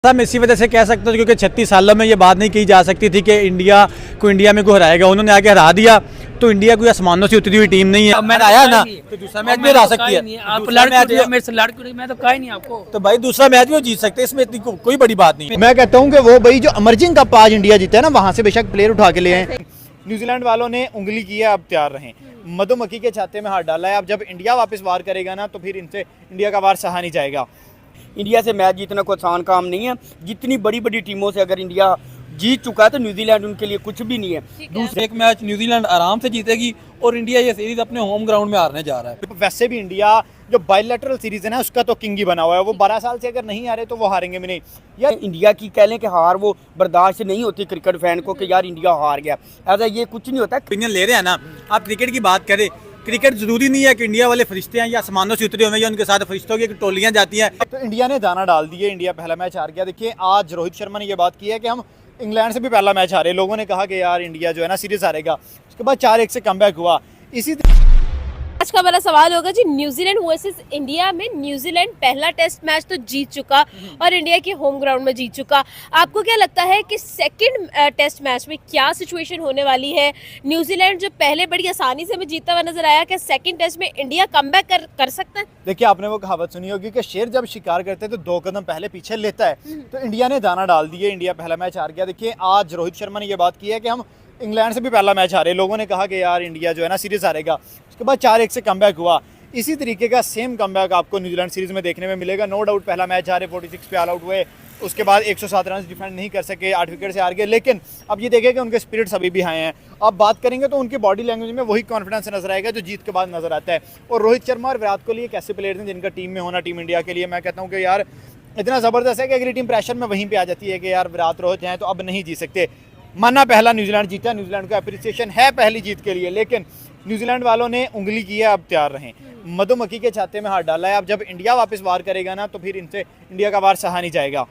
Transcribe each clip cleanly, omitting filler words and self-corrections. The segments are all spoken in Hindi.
हम इसी वजह से कह सकते हैं क्योंकि 36 सालों में ये बात नहीं की जा सकती थी कि इंडिया को हराएगा। उन्होंने आके हरा दिया तो इंडिया कोई आसमानों से उतरी हुई टीम नहीं है। मैंने आया ना तो दूसरा मैच भी हरा सकती है। आप मेरे से लड़ क्यों, मैं तो कहा ही नहीं आपको। तो भाई दूसरा मैच भी वो जीत सकते हैं, इसमें इतनी कोई बड़ी बात नहीं है। मैं कहता हूँ कि वो भाई जो इमर्जिंग कप आज इंडिया जीता है ना, वहाँ से बेशक प्लेयर उठा के ले आए। न्यूजीलैंड वालों ने उंगली की है, अब तैयार रहें। मधुमक्खी के छाते में हाथ डाला है। अब जब इंडिया वापस वार करेगा ना तो फिर इनसे इंडिया का वार सहा नहीं जाएगा। इंडिया से मैच जीतना कोई आसान काम नहीं है। जितनी बड़ी बड़ी टीमों से अगर इंडिया जीत चुका है तो न्यूजीलैंड उनके लिए कुछ भी नहीं है। दूसरे एक मैच न्यूजीलैंड आराम से जीतेगी और इंडिया ये सीरीज अपने होम ग्राउंड में हारने जा रहा है। वैसे भी इंडिया जो बायलैटरल सीरीज है ना, उसका तो किंग ही बना हुआ है। वो 12 साल से अगर नहीं हारे तो वो हारेंगे भी नहीं। यार इंडिया की कह लें कि हार वो बर्दाश्त नहीं होती क्रिकेट फैन को कि यार इंडिया हार गया, ऐसा ये कुछ नहीं होता। ओपिनियन ले रहे हैं ना आप, क्रिकेट की बात करें। क्रिकेट जरूरी नहीं है कि इंडिया वाले फरिश्ते हैं या आसमानों से उतरे हुए या उनके साथ फरिश्तों की टोलियां जाती हैं। तो इंडिया ने दाना डाल दिए, इंडिया पहला मैच हार गया। देखिए आज रोहित शर्मा ने ये बात की है कि हम इंग्लैंड से भी पहला मैच हारे। लोगों ने कहा कि यार इंडिया जो है ना सीरीज हारेगा, उसके बाद 4-1 से कमबैक हुआ। इसी आज का बड़ा सवाल होगा जी, न्यूजीलैंड वर्सेस इंडिया में न्यूजीलैंड पहला टेस्ट मैच तो जीत चुका और इंडिया के होम ग्राउंड में जीत चुका। आपको क्या लगता है कि सेकंड टेस्ट मैच में क्या सिचुएशन होने वाली है? न्यूजीलैंड जो पहले बड़ी आसानी से में जीतता हुआ नजर आया, क्या सेकंड टेस्ट में इंडिया कमबैक कर सकता है? देखिए आपने वो कहावत सुनी होगी कि शेर जब शिकार करते हैं तो 2 कदम पहले पीछे लेता है। तो इंडिया ने दाना डाल दिए, इंडिया पहला मैच हार गया। देखिए आज रोहित शर्मा ने ये बात की है कि हम इंग्लैंड से भी पहला मैच हारे। लोगों ने कहा कि यार इंडिया जो है ना सीरीज हारेगा, उसके बाद 4-1 से कमबैक हुआ। इसी तरीके का सेम कमबैक आपको न्यूजीलैंड सीरीज में देखने में मिलेगा। नो डाउट पहला मैच हारे, 46 पे ऑल आउट हुए, उसके बाद 107 रन डिफेंड नहीं कर सके, 8 विकेट से हार गए। लेकिन अब ये देखें कि उनके स्पिरिट्स अभी भी हाई हैं। अब बात करेंगे तो उनकी बॉडी लैंग्वेज में वही कॉन्फिडेंस नजर आएगा जो जीत के बाद नजर आता है। और रोहित शर्मा और विराट कोहली एक ऐसे प्लेयर हैं जिनका टीम में होना टीम इंडिया के लिए, मैं कहता हूँ कि यार इतना ज़बरदस्त है कि अगली टीम प्रेशर में वहीं पर आ जाती है कि यार विराट रोहित हैं तो अब नहीं जीत सकते। माना पहला न्यूजीलैंड जीता, न्यूजीलैंड को अप्रिसिएशन है पहली जीत के लिए, लेकिन न्यूजीलैंड वालों ने उंगली की है, अब तैयार रहें। मधुमक्खी के छाते में हाथ डाला है। अब जब इंडिया वापस वार करेगा ना तो फिर इनसे इंडिया का वार सहा नहीं जाएगा।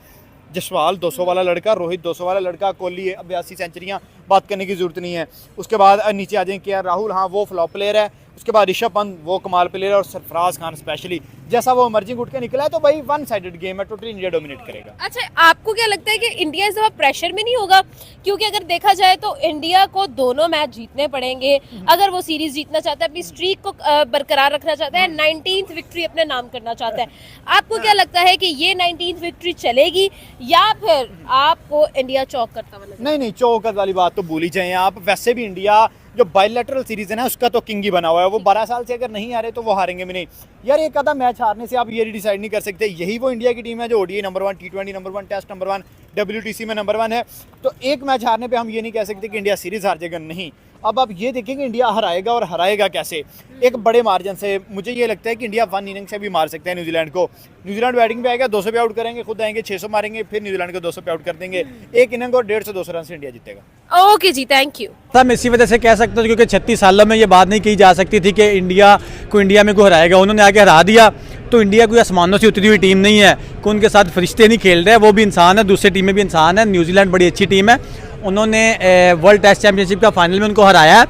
जसवाल 200 वाला लड़का, रोहित 200 वाला लड़का, कोहली 82 सेंचुरियां, बात करने की जरूरत नहीं है। उसके बाद नीचे आ जाएंगे के राहुल, हाँ वो फ्लॉप प्लेयर है। उसके बाद ऋषभ पंत वो कमाल प्लेयर है, और सरफराज खान स्पेशली जैसा वो इमर्जिंग उठ के निकला है तो भाई वन साइडेड गेम है, टोटली इंडिया डोमिनेट करेगा। अच्छा, आपको क्या लगता है कि इंडिया इस दफा प्रेशर में नहीं होगा? क्योंकि अगर देखा जाए तो इंडिया को दोनों मैच जीतने पड़ेंगे अगर वो सीरीज जीतना चाहता है, अपनी स्ट्रीक को बरकरार रखना चाहता है, 19th विक्ट्री अपने नाम करना चाहता है। आपको क्या लगता है कि ये 19th विक्ट्री चलेगी या फिर आपको इंडिया चौक करता हुआ? नहीं, चौक वाली बात तो भूल ही जाए आप। वैसे भी इंडिया जो बायलैटरल सीरीज है ना, उसका तो किंग ही बना हुआ है। वो 12 साल से अगर नहीं हारे तो वो हारेंगे भी नहीं। यार एक आधा मैच हारने से आप ये डिसाइड नहीं कर सकते। यही वो इंडिया की टीम है जो ODI number 1, T20 number 1, test number 1, WTC में नंबर 1 है। तो एक मैच हारने पे हम ये नहीं कह सकते कि इंडिया सीरीज हार जाएगा, नहीं। अब आप ये देखेंगे इंडिया हराएगा, और हराएगा कैसे? एक बड़े मार्जिन से। मुझे ये लगता है कि इंडिया 1 इनिंग से भी मार सकते हैं न्यूजीलैंड को। न्यूजीलैंड बैटिंग पे आएगा, 200 पे आउट करेंगे, खुद आएंगे 600 मारेंगे, फिर न्यूजीलैंड को 200 पे आउट कर देंगे। एक इनिंग और 150-200 रन से इंडिया जीतेगा। ओके जी, थैंक यू। हम इसी वजह से कह सकते हैं क्योंकि 36 सालों में ये बात नहीं की जा सकती थी कि इंडिया को हराएगा। उन्होंने आके हरा दिया तो इंडिया कोई आसमानों से उतरी हुई टीम नहीं है कि उनके साथ फरिश्ते नहीं खेल रहे, वो भी इंसान है, दूसरी टीमें भी इंसान है। न्यूजीलैंड बड़ी अच्छी टीम है, उन्होंने वर्ल्ड टेस्ट चैंपियनशिप का फाइनल में उनको हराया है।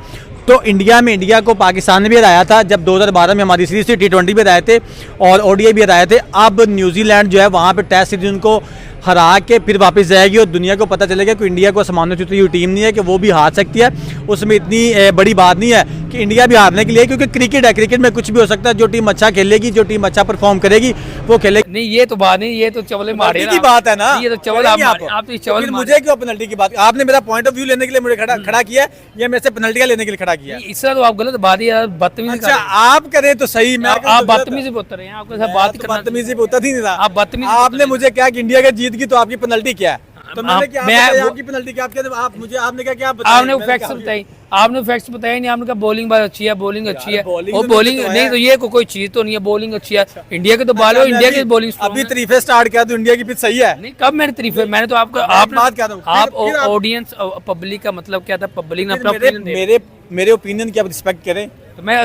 तो इंडिया को पाकिस्तान ने भी हराया था जब 2012 में हमारी सीरीज थी, T20 भी हराए थे और ODI भी हराए थे। अब न्यूजीलैंड जो है वहाँ पे टेस्ट सीरीज उनको हरा के फिर वापस जाएगी और दुनिया को पता चलेगा कि इंडिया को आसमानों से उतरी हुई टीम नहीं है, कि वो भी हार सकती है। उसमें इतनी बड़ी बात नहीं है कि इंडिया भी हारने के लिए, क्योंकि क्रिकेट है, क्रिकेट में कुछ भी हो सकता है। जो टीम अच्छा खेलेगी, जो टीम अच्छा परफॉर्म करेगी वो खेलेगी। नहीं ये तो बात नहीं, ये तो चवले मारे की बात है ना, ये तो चवल आप तो चवल। मुझे क्यों पेनल्टी की बात? आपने मेरा पॉइंट ऑफ व्यू लेने के लिए मुझे खड़ा किया है, या मेरे से पेनल्टियां लेने के लिए खड़ा किया है? इस तरह तो आप गलत बात है, बदतमीजी। अच्छा आप करें तो सही, मैं आप बदतमीजी पे उतर रहे हैं, आपके साथ बात करना बदतमीजी पे उतर ही नहीं रहा। आप बदतमीजी, आपने मुझे क्या कि इंडिया का जीत गई तो आपकी पेनल्टी क्या है? तो मैंने क्या आपकी पेनल्टी क्या? आपने क्या बताया? आपने फैक्ट्स बताई, आपने फैक्ट्स बताया नहीं। आपने कहा बॉलिंग बहुत अच्छी है, बॉलिंग अच्छी है, और बॉलिंग नहीं तो ये कोई चीज तो नहीं है, बॉलिंग अच्छी है। इंडिया के तो बॉलर, इंडिया की बॉलिंग अभी तारीफें स्टार्ट किया तो इंडिया की पिच सही है। नहीं, कब मैंने तारीफें? मैंने तो आपको बात क्या आप ऑडियंस पब्लिक का मतलब क्या था? पब्लिक ने अपना मेरे ओपिनियन की आप रिस्पेक्ट करें तो मैं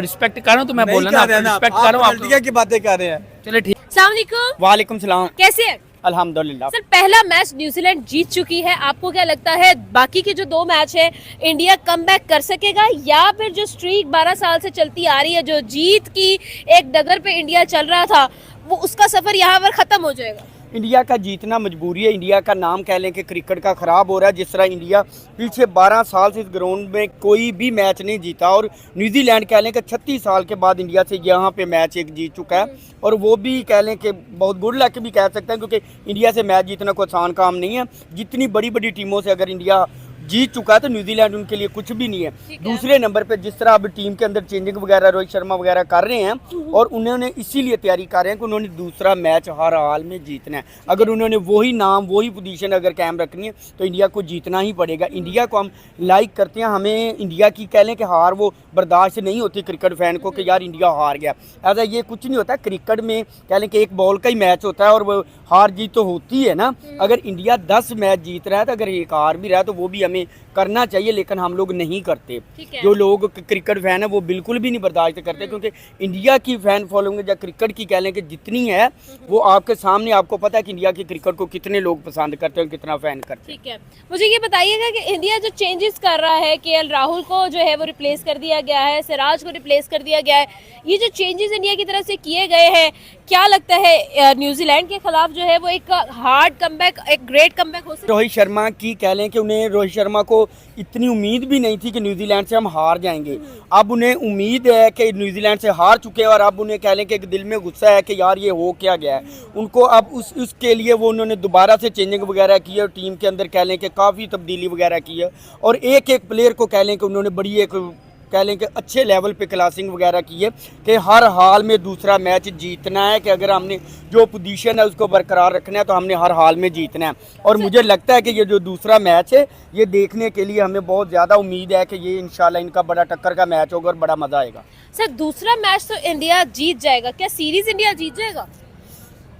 रिस्पेक्ट कर रहा हूँ, तो मैं बोल रहा हूँ रिस्पेक्ट कर रहा हूँ। की बातें कर रहे हैं। चले ठीक। अस्सलाम वालेकुम। वालेकुम सलाम। कैसे हैं? अल्हम्दुलिल्लाह। सर पहला मैच न्यूजीलैंड जीत चुकी है, आपको क्या लगता है बाकी के जो 2 मैच है इंडिया कमबैक कर सकेगा, या फिर जो स्ट्रीक 12 साल से चलती आ रही है, जो जीत की एक डगर पे इंडिया चल रहा था, वो उसका सफर यहाँ पर खत्म हो जाएगा? इंडिया का जीतना मजबूरी है। इंडिया का नाम कह लें कि क्रिकेट का ख़राब हो रहा है। जिस तरह इंडिया पीछे 12 साल से इस ग्राउंड में कोई भी मैच नहीं जीता और न्यूजीलैंड कह लें कि 36 साल के बाद इंडिया से यहाँ पे मैच एक जीत चुका है, और वो भी कह लें कि बहुत गुड लक भी कह सकते हैं, क्योंकि इंडिया से मैच जीतना कोई आसान काम नहीं है। जितनी बड़ी बड़ी टीमों से अगर इंडिया जीत चुका है तो न्यूजीलैंड उनके लिए कुछ भी नहीं है। दूसरे नंबर पे जिस तरह अब टीम के अंदर चेंजिंग वगैरह रोहित शर्मा वगैरह कर रहे हैं, और उन्होंने इसीलिए तैयारी कर रहे हैं कि उन्होंने दूसरा मैच हर हाल में जीतना है। अगर उन्होंने वही नाम वही पोजीशन अगर कायम रखनी है तो इंडिया को जीतना ही पड़ेगा। इंडिया को हम लाइक करते हैं, हमें इंडिया की कह लें कि हार वो बर्दाश्त नहीं होती क्रिकेट फैन को कि यार इंडिया हार गया। ऐसा ये कुछ नहीं होता। क्रिकेट में कह लें कि एक बॉल का ही मैच होता है और वो हार जीत तो होती है ना। अगर इंडिया 10 मैच जीत रहा है तो अगर एक हार भी रहा है तो वो भी हमें करना चाहिए, लेकिन हम लोग नहीं करते। जो लोग क्रिकेट फैन है वो बिल्कुल भी नहीं बर्दाश्त करते, क्योंकि इंडिया की फैन फॉलोइंग या क्रिकेट की कह लें कि जितनी है वो आपके सामने, आपको पता है कि इंडिया की क्रिकेट को कितने लोग पसंद करते हैं, कितना फैन करते हैं। ठीक है, मुझे ये बताइएगा कि इंडिया जो चेंजेस कर रहा है, केएल राहुल को जो है वो रिप्लेस कर दिया गया है, सिराज को रिप्लेस कर दिया गया है, ये जो चेंजेस इंडिया की तरफ से किए गए हैं, क्या लगता है न्यूजीलैंड के खिलाफ जो है वो एक हार्ड कमबैक, एक ग्रेट कमबैक हो सकता है? रोहित शर्मा की कह लें कि उन्हें रोहित शर्मा को इतनी उम्मीद भी नहीं थी कि न्यूजीलैंड से हम हार जाएंगे। अब उन्हें उम्मीद है कि न्यूजीलैंड से हार चुके हैं और अब उन्हें कह लें कि एक दिल में गुस्सा है कि यार ये हो क्या गया है उनको। अब उसके लिए वो उन्होंने दोबारा से चेंजिंग वगैरह की है और टीम के अंदर कह लें कि काफ़ी तब्दीली वगैरह की है, और एक एक प्लेयर को कह लें कि उन्होंने बड़ी एक कह लें कि अच्छे लेवल पे क्लासिंग वगैरह की है कि हर हाल में दूसरा मैच जीतना है, कि अगर हमने जो पोजीशन है उसको बरकरार रखना है तो हमने हर हाल में जीतना है। और मुझे लगता है कि ये जो दूसरा मैच है ये देखने के लिए हमें बहुत ज़्यादा उम्मीद है कि ये इंशाल्लाह इनका बड़ा टक्कर का मैच होगा और बड़ा मज़ा आएगा। सर दूसरा मैच तो इंडिया जीत जाएगा, क्या सीरीज इंडिया जीत जाएगा?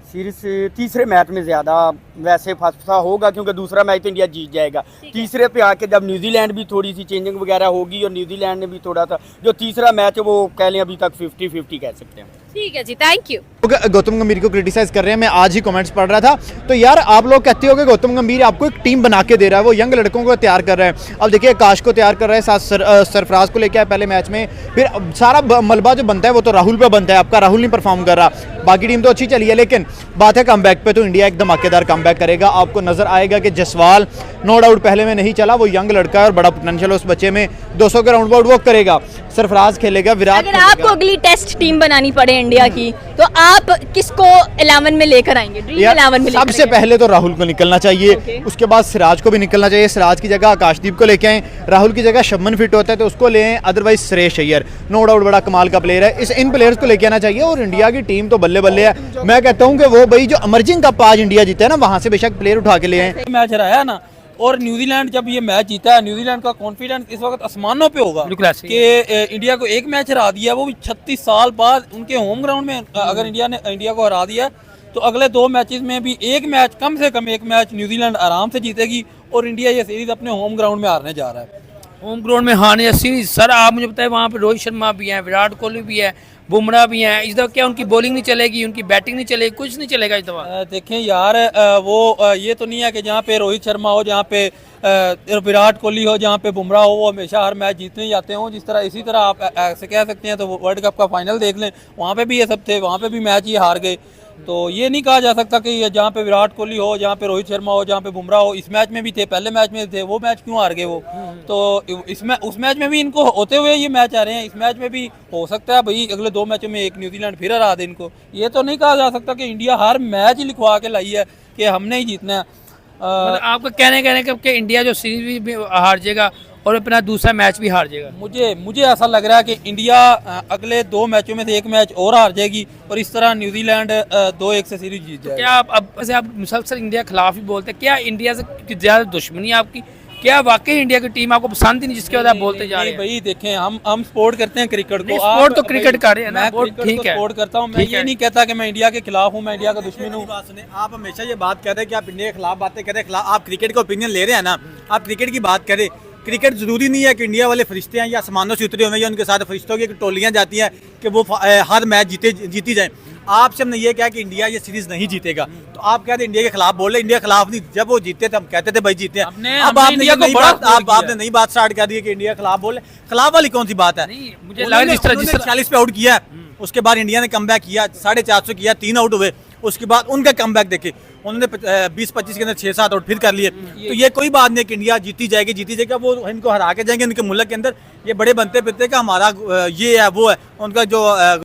सीरीज तीसरे मैच में ज़्यादा वैसे फंसा होगा, क्योंकि दूसरा मैच तो इंडिया जीत जाएगा। तीसरे पे आके जब न्यूजीलैंड भी थोड़ी सी चेंजिंग वगैरह होगी और न्यूजीलैंड ने भी थोड़ा सा, जो तीसरा मैच है वो कह लें अभी तक 50-50 कह सकते हैं। ठीक है जी, थैंक यू। गौतम गंभीर को क्रिटिसाइज कर रहे हैं, मैं आज ही कमेंट्स पढ़ रहा था, तो यार आप लोग कहते हो कि गौतम गंभीर आपको एक टीम बना के दे रहा है, वो यंग लड़कों को तैयार कर रहा है। अब देखिए आकाश को तैयार कर रहा है, साथ सरफराज को लेके आए पहले मैच में, फिर सारा मलबा जो बनता है वो तो राहुल पे बनता है। आपका राहुल नहीं परफॉर्म कर रहा, बाकी टीम तो अच्छी चली है, लेकिन बात है कमबैक पे, तो इंडिया एक धमाकेदार कमबैक करेगा। आपको नजर आएगा कि जसवाल नो डाउट पहले में नहीं चला, वो यंग लड़का है और बड़ा पोटेंशियल उस बच्चे में, 200 के राउंड बाउट वो करेगा। सरफराज खेलेगा, विराट। अगर आपको अगली टेस्ट टीम बनानी पड़े इंडिया की तो आप किसको 11 में लेकर आएंगे? ड्रीम 11 में लेकर सबसे पहले तो राहुल को निकलना चाहिए, उसके बाद सिराज को भी निकलना चाहिए। सिराज की जगह आकाशदीप को लेके आए, राहुल की जगह शबमन फिट होता है तो उसको ले आए, otherwise Suresh Iyer no doubt बड़ा कमाल का प्लेयर है। इन प्लेयर्स को लेके आना चाहिए और इंडिया की टीम तो बल्ले बल्ले है। मैं कहता हूँ कि वो भाई जो इमर्जिंग कप आज इंडिया जीता है ना, वहां से बेशक प्लेयर उठा के ले आए। मैच रहा है ना, और न्यूजीलैंड जब ये मैच जीता है, न्यूजीलैंड का कॉन्फिडेंस इस वक्त आसमानों पे होगा कि इंडिया को एक मैच हरा दिया, वो भी 36 साल बाद उनके होम ग्राउंड में। अगर इंडिया ने इंडिया को हरा दिया तो अगले 2 मैचेस में भी एक मैच, कम से कम एक मैच न्यूजीलैंड आराम से जीतेगी और इंडिया ये सीरीज अपने होम ग्राउंड में हारने जा रहा है। होम ग्राउंड में हारने सीरीज। सर आप मुझे बताएं, वहाँ पे रोहित शर्मा भी हैं, विराट कोहली भी है, बुमराह भी हैं, इस दफ़ा क्या उनकी बॉलिंग नहीं चलेगी, उनकी बैटिंग नहीं चलेगी, कुछ नहीं चलेगा इस दफ़ा? देखें यार, वो ये तो नहीं है कि जहाँ पे रोहित शर्मा हो, जहाँ पे विराट कोहली हो, जहाँ पे बुमराह हो, वो हमेशा हर मैच जीतने जाते हों। जिस तरह इसी तरह आप ऐसे कह सकते हैं तो वर्ल्ड कप का फाइनल देख लें, वहाँ पे भी ये सब थे, वहाँ पे भी मैच ये हार गए। तो ये नहीं कहा जा सकता कि जहाँ पे विराट कोहली हो, जहाँ पे रोहित शर्मा हो, जहाँ पे बुमराह हो, इस मैच में भी थे, पहले मैच में थे, वो मैच क्यों हार गए वो? तो इसमें उस मैच में भी इनको होते हुए ये मैच आ रहे हैं, इस मैच में भी हो सकता है भाई अगले 2 मैचों में एक न्यूजीलैंड फिर हरा दे इनको। ये तो नहीं कहा जा सकता कि इंडिया हर मैच ही लिखवा के लाई है कि हमने ही जीतना है। मतलब आपका कहने कि इंडिया जो सीरीज भी हार जाएगा और अपना दूसरा मैच भी हार जाएगा। मुझे ऐसा लग रहा है कि इंडिया अगले 2 मैचों में से एक मैच और हार जाएगी और इस तरह न्यूजीलैंड 2-1 से सीरीज जीत जाएगी। क्या आप मुसलसल इंडिया के खिलाफ ही बोलते हैं? क्या इंडिया से ज़्यादा दुश्मनी है आपकी? क्या वाकई इंडिया की टीम आपको पसंद ही नहीं जिसके बाद आप बोलते जा रहे हैं? भाई देखें, हम सपोर्ट करते हैं क्रिकेट को। सपोर्ट तो क्रिकेट कर रहे हैं ना, मैं ठीक है, सपोर्ट करता हूं। मैं ये नहीं कहता कि मैं इंडिया के खिलाफ हूं, मैं इंडिया का दुश्मन हूं। आप हमेशा ये बात कहते हैं कि आप इंडिया के खिलाफ बातें कहते हैं, आप क्रिकेट का ओपिनियन ले रहे हैं ना, आप क्रिकेट की बात करें। क्रिकेट जरूरी नहीं है कि इंडिया वाले फरिश्ते हैं या आसमानों से उतरे हुए या उनके साथ फरिश्तों की टोलियां जाती हैं कि वो हर मैच जीती जाए। आपसे हमने ये कहा कि इंडिया ये सीरीज नहीं जीतेगा, तो आप कहते इंडिया के खिलाफ बोले। इंडिया के खिलाफ नहीं, जब वो जीते थे हम कहते थे भाई जीते हैं। अब आपने नई बात स्टार्ट कर दी है कि इंडिया के खिलाफ बोले। खिलाफ वाली कौन सी बात है? मुझे लगा जिस तरह 40 पे आउट किया, उसके बाद इंडिया ने कमबैक किया, 450 किया, 3 आउट हुए, उसके बाद उनका कमबैक देखे, उन्होंने 20-25 के अंदर 6-7 आउट फिर कर लिए। तो ये कोई बात नहीं कि इंडिया जीती जाएगी, वो इनको हरा के जाएंगे इनके मुल्क के अंदर। ये बड़े बनते फिरते कि हमारा ये है वो है, उनका जो